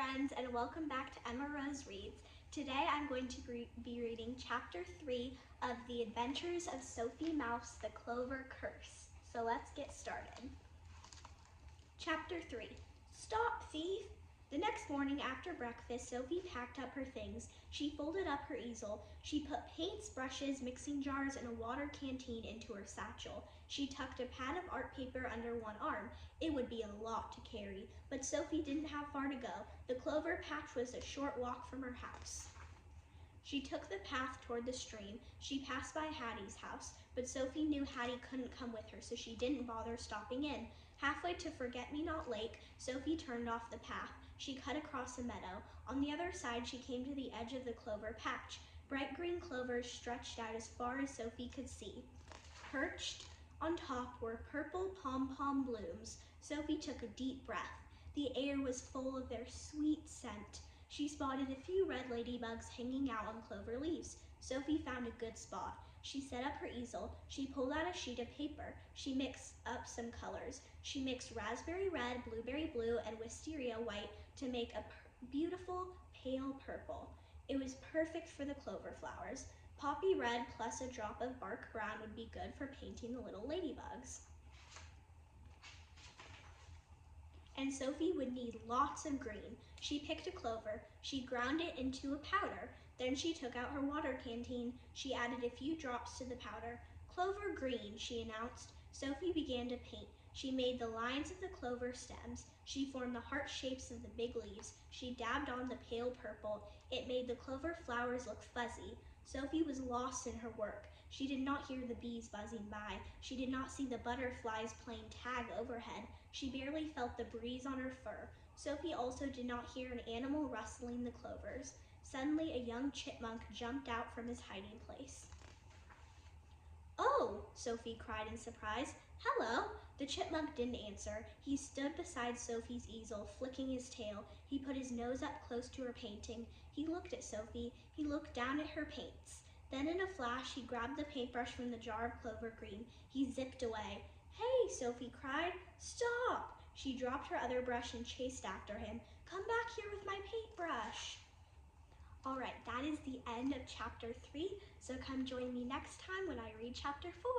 friends, and welcome back to Emma Rose Reads. Today I'm going to be reading Chapter 3 of The Adventures of Sophie Mouse, the Clover Curse. So let's get started. Chapter 3. Stop, thief! The next morning after breakfast, Sophie packed up her things. She folded up her easel. She put paints, brushes, mixing jars, and a water canteen into her satchel. She tucked a pad of art paper under one arm. It would be a lot to carry, but Sophie didn't have far to go. The clover patch was a short walk from her house. She took the path toward the stream. She passed by Hattie's house, but Sophie knew Hattie couldn't come with her, so she didn't bother stopping in. Halfway to Forget-Me-Not Lake, Sophie turned off the path. She cut across a meadow. On the other side, she came to the edge of the clover patch. Bright green clovers stretched out as far as Sophie could see. Perched on top were purple pom-pom blooms. Sophie took a deep breath. The air was full of their sweet scent. She spotted a few red ladybugs hanging out on clover leaves. Sophie found a good spot. She set up her easel. She pulled out a sheet of paper. She mixed up some colors. She mixed raspberry red, blueberry blue, and wisteria white to make a beautiful pale purple. It was perfect for the clover flowers. Poppy red plus a drop of bark brown would be good for painting the little ladybugs. And Sophie would need lots of green. She picked a clover. She ground it into a powder. Then she took out her water canteen. She added a few drops to the powder. Clover green, she announced. Sophie began to paint. She made the lines of the clover stems. She formed the heart shapes of the big leaves. She dabbed on the pale purple. It made the clover flowers look fuzzy. Sophie was lost in her work. She did not hear the bees buzzing by. She did not see the butterflies playing tag overhead. She barely felt the breeze on her fur. Sophie also did not hear an animal rustling the clovers. Suddenly, a young chipmunk jumped out from his hiding place. "Oh!" Sophie cried in surprise. "Hello!" The chipmunk didn't answer. He stood beside Sophie's easel, flicking his tail. He put his nose up close to her painting. He looked at Sophie. He looked down at her paints. Then in a flash, he grabbed the paintbrush from the jar of clover green. He zipped away. "Hey!" Sophie cried. "Stop!" She dropped her other brush and chased after him. "Come back here with my paintbrush." All right, that is the end of Chapter 3, so come join me next time when I read Chapter 4.